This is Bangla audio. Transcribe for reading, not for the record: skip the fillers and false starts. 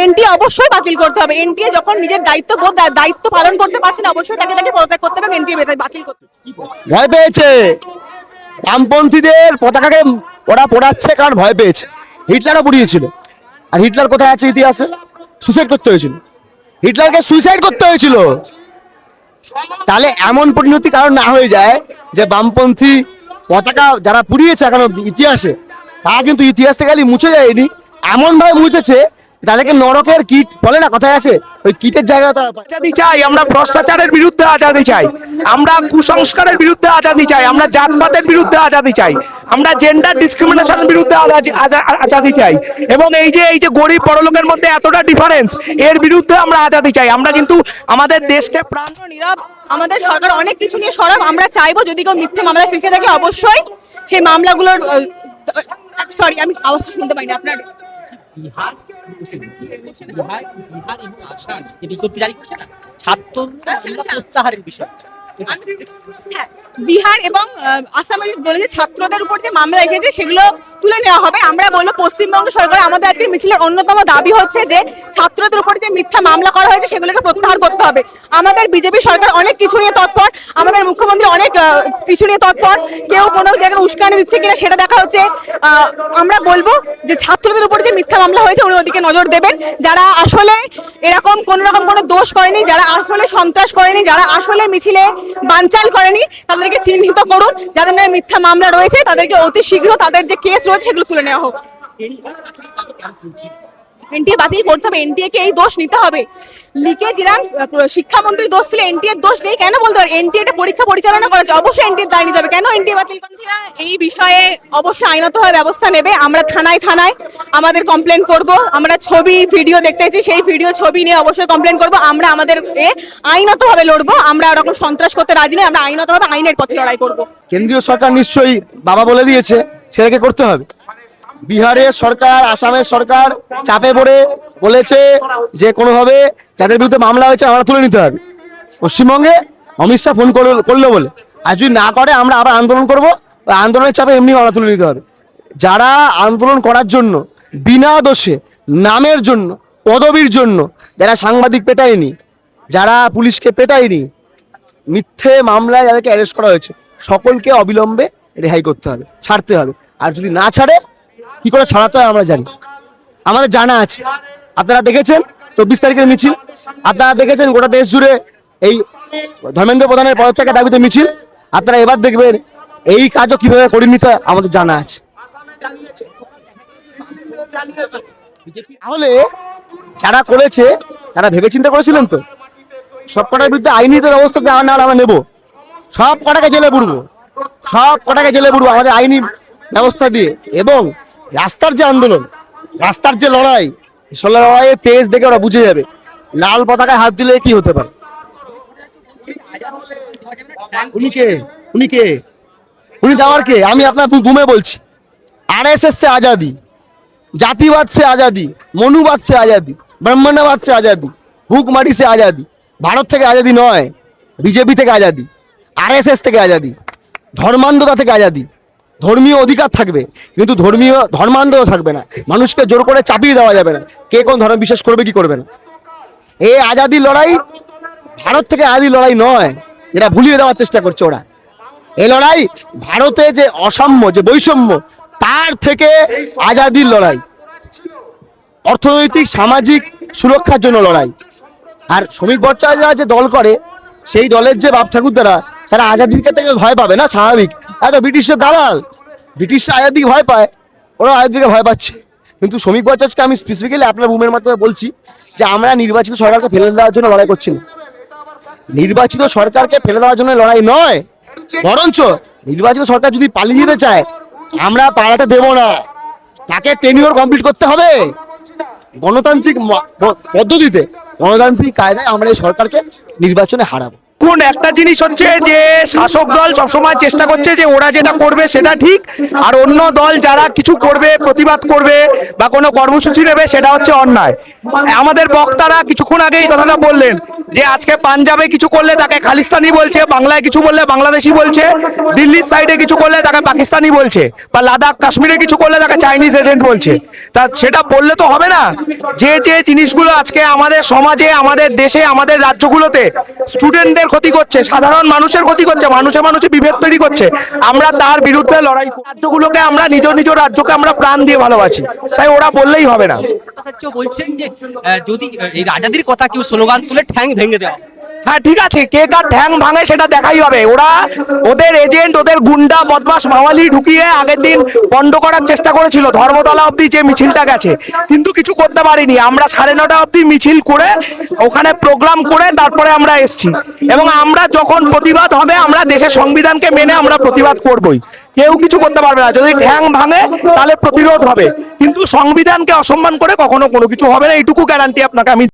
এনটি অবশ্যই বাতিল করতে হবে। এনটি যখন নিজের দায়িত্ব পালন করতে পারছে না, অবশ্যই তাকে পদত্যাগ করতে হবে, এনটি বাতিল করতে হবে। ভয় পেয়েছে বামপন্থীদের পতাকাকে, ওরা পোড়াচ্ছে কারণ ভয় পেয়েছে। হিটলারও পুড়িয়েছিল, আর হিটলার কোথায় আছে ইতিহাসে? সুসাইড করতে হয়েছিল, হিটলারকে সুইসাইড করতে হয়েছিল। তাহলে এমন পরিণতি কারণ না হয়ে যায় যে বামপন্থী পতাকা যারা পুড়িয়েছে এখনো ইতিহাসে, তারা কিন্তু ইতিহাস থেকে খালি মুছে যায়নি, এমন ভাবে মুছেছে তাদেরকে নরকের কীট বলে না, কথায় আছে, ওই কীটের জায়গা তারা আজাদি চাই। আমরা ভ্রষ্টাচারের বিরুদ্ধে আজাদি চাই, আমরা কুসংস্কারের বিরুদ্ধে আজাদি চাই, আমরা জাতপাতের বিরুদ্ধে আজাদি চাই, আমরা জেন্ডার ডিসক্রিমিনেশনের বিরুদ্ধে আজাদি চাই, এবং এই যে গরিব বড়লোকের মধ্যে এতটা ডিফারেন্স, এর বিরুদ্ধে আমরা আজাদি চাই। আমরা কিন্তু আমাদের দেশকে প্রাণ নীরব, আমাদের সরকার অনেক কিছু নিয়ে সরব। আমরা চাইবো যদি কেউ মিথ্যে মামলায় ফেঁসে থাকে অবশ্যই সেই মামলাগুলোর সরি আমি আওয়াজটা শুনতে পাইনি আপনার। বিহার এবং আসাম যে বিজ্ঞপ্তি জারি করছে না, ছাত্র প্রত্যাহারের বিষয়। হ্যাঁ, বিহার এবং আসামে বলে যে ছাত্রদের উপর যে মামলা রেখেছে সেগুলো তুলে নেওয়া হবে। আমরা বলবো পশ্চিমবঙ্গ সরকার, আমাদের আজকের মিছিলের অন্যতম দাবি হচ্ছে যে ছাত্রদের উপর যে মিথ্যা মামলা করা হয়েছে সেগুলোকে প্রত্যাহার করতে হবে। আমাদের বিজেপি সরকার অনেক কিছু নিয়ে তৎপর, আমাদের মুখ্যমন্ত্রী অনেক কিছু নিয়ে তৎপর, কেউ কোনো জায়গায় উস্কানি দিচ্ছে কিনা সেটা দেখা হচ্ছে। আমরা বলবো যে ছাত্রদের উপর যে মিথ্যা মামলা হয়েছে উনি ওদিকে নজর দেবেন। যারা আসলে এরকম কোনো দোষ করেনি, যারা আসলে সন্ত্রাস করেনি, যারা আসলে মিছিলে বানচাল করেনি, তাদেরকে চিহ্নিত করুন। যাদের নামে মিথ্যা মামলা রয়েছে তাদেরকে অতি শীঘ্র তাদের যে কেস রয়েছে সেগুলো তুলে নেওয়া হোক। এনটিএ বাতিল করতে হবে, এনটিএ কে এই দোষ নিতে হবে। লিকে যেরকম শিক্ষামন্ত্রীর দোষ ছিল, এনটিএ এর দোষ নেই কেন বলতে পারে? এনটিএ এটা পরীক্ষা পরিচালনা করেছে, অবশ্যই এনটিএ দায় নিতে হবে। কেন এনটিএ বাতিল কর্মীরা এই বিষয়ে অবশ্যই আইনতভাবে ব্যবস্থা নেবে। আমরা থানায় আমাদের কমপ্লেন করব, আমরা ছবি ভিডিও দেখতেছি, সেই ভিডিও ছবি নিয়ে অবশ্যই কমপ্লেন করব। আমরা আমাদের আইনতভাবে লড়বো, আমরা ওরকম সন্ত্রাস করতে রাজি নই, আমরা আইনতভাবে আইনের পথে লড়াই করব। কেন্দ্রীয় সরকার নিশ্চয়ই বাবা বলে দিয়েছে ছেলেকে করতে হবে। বিহারের সরকার, আসামের সরকার চাপে পড়ে বলেছে যে কোনোভাবে যাদের বিরুদ্ধে মামলা হয়েছে আমরা তুলে নিতে হবে। পশ্চিমবঙ্গে অমিত শাহ ফোন করলো বলে, আর যদি না করে আমরা আবার আন্দোলন করবো, আন্দোলনের চাপে এমনি মামলা তুলে নিতে হবে। যারা আন্দোলন করার জন্য বিনা দোষে, নামের জন্য, পদবীর জন্য, যারা সাংবাদিক পেটায়নি, যারা পুলিশকে পেটায়নি, মিথ্যে মামলায় যাদেরকে অ্যারেস্ট করা হয়েছে সকলকে অবিলম্বে রেহাই করতে হবে, ছাড়তে হবে। আর যদি না ছাড়ে কি করে ছাড়াতে হয় আমরা জানি, আমাদের জানা আছে। আপনারা দেখেছেন 24 তারিখের মিছিল, আপনারা দেখেছেন গোটা দেশ জুড়ে এই ধর্মেন্দ্র প্রধানের পদত্যাগের দাবিতে মিছিল। আপনারা এবার দেখবেন এই কাজও কিভাবে করে নিতে হয় আমাদের জানা আছে। তাহলে যারা করেছে তারা ভেবে চিন্তা করেছিলেন তো? সব কটার বিরুদ্ধে আইনি তো ব্যবস্থা যা না আমরা নেব, সব কটাকে জেলে পুরবো, সব কটাকে জেলে পুরবো আমাদের আইনি ব্যবস্থা দিয়ে। এবং রাস্তার যে আন্দোলন, রাস্তার যে লড়াই, সেই লড়াইয়ের তেজ দেখে ওরা বুঝে যাবে লাল পতাকায় হাত দিলে কি হতে পারে। উনি দেওয়ার কে? আমি আপনার ঘুমে বলছি, आरएसएस से आजादी, जातिवाद से आजादी, मनुवाद से आजादी, ब्राह्मणवाद से आजादी, भूखमारी से आजादी, भारत থেকে आजादी নয়, বিজেপি থেকে आजादी, आरएसएस থেকে आजादी, ধর্মান্ধতা থেকে आजादी। ধর্মীয় অধিকার থাকবে কিন্তু ধর্মান্ধতা থাকবে না, মানুষকে জোর করে চাপিয়ে দেওয়া যাবে না, কে কোন ধর্ম বিশ্বাস করবে কি করবে না। এই আজাদি লড়াই ভারত থেকে আজাদি লড়াই নয়, যেটা ভুলিয়ে দেওয়ার চেষ্টা করছে ওরা। এই লড়াই ভারতে যে অসাম্য, যে বৈষম্য, তার থেকে আজাদির লড়াই, অর্থনৈতিক সামাজিক সুরক্ষার জন্য লড়াই। আর শ্রমিক বর্চারা যে দল করে, সেই দলের যে বাপ ঠাকুরদারা, তারা আজাদিকে থেকে ভয় পাবে না, স্বাভাবিক। এত ব্রিটিশের দালাল, ব্রিটিশরা আজাদিকে ভয় পায়, ওরা আজাদিকে ভয় পাচ্ছে। কিন্তু শ্রমিক বর্চাকে আমি স্পেসিফিক্যালি আপনার বুমের মাধ্যমে বলছি যে আমরা নির্বাচিত সরকারকে ফেলে দেওয়ার জন্য লড়াই করছি না। নির্বাচিত সরকারকে ফেলে দেওয়ার জন্য লড়াই নয়, বরঞ্চ নির্বাচিত সরকার যদি পালিয়ে যেতে চায় আমরা পালাতে দেব না, তাকে টেনিওর কমপ্লিট করতে হবে। গণতান্ত্রিক পদ্ধতিতে, গণতান্ত্রিক কায়দায় আমরা এই সরকারকে নির্বাচনে হারাবো। কোন একটা জিনিস হচ্ছে যে শাসক দল সবসময় চেষ্টা করছে যে ওরা যেটা করবে সেটা ঠিক, আর অন্য দল যারা কিছু করবে, প্রতিবাদ করবে বা কোনো কর্মসূচি নেবে সেটা হচ্ছে অন্যায়। আমাদের বক্তারা কিছুক্ষণ আগে এই কথাটা বললেন যে আজকে পাঞ্জাবে কিছু করলে তাকে খালিস্তানি বলছে, বাংলায় কিছু বললে বাংলাদেশি বলছে, দিল্লির সাইডে কিছু করলে তাকে পাকিস্তানি বলছে, বা লাদাখ কাশ্মীরে কিছু করলে তাকে চাইনিজ এজেন্ট বলছে। তা সেটা বললে তো হবে না। যে যে জিনিসগুলো আজকে আমাদের সমাজে, আমাদের দেশে, আমাদের রাজ্যগুলোতে স্টুডেন্টদের ক্ষতি করছে, সাধারণ মানুষের ক্ষতি করছে, মানুষে মানুষে বিভেদ তৈরি করছে, আমরা তার বিরুদ্ধে লড়াই করি। রাজ্যগুলোকে আমরা নিজ নিজ রাজ্যকে আমরা প্রাণ দিয়ে ভালোবাসি, তাই ওরা বললেই হবে না। ভট্টাচার্য বলছেন যে যদি এই রাজাদের কথা কেউ স্লোগান তুলে ঠ্যাং ভেঙে দেওয়া। হ্যাঁ ঠিক আছে, কে কার ঠ্যাং ভাঙে সেটা দেখাই হবে। ওরা ওদের এজেন্ট, ওদের গুন্ডা বদমাস মাওয়ালি ঢুকিয়ে আগের দিন বন্ধ করার চেষ্টা করেছিল, ধর্মতলা অবধি যে মিছিলটা গেছে, কিন্তু কিছু করতে পারিনি। আমরা 9:30 অবধি মিছিল করে ওখানে প্রোগ্রাম করে তারপরে আমরা এসছি, এবং আমরা যখন প্রতিবাদ হবে আমরা দেশের সংবিধানকে মেনে আমরা প্রতিবাদ করবই। কেউ কিছু করতে পারবে না। যদি ঠ্যাং ভাঙে তাহলে প্রতিরোধ হবে, কিন্তু সংবিধানকে অসম্মান করে কখনো কোনো কিছু হবে না, এইটুকু গ্যারান্টি আপনাকে আমি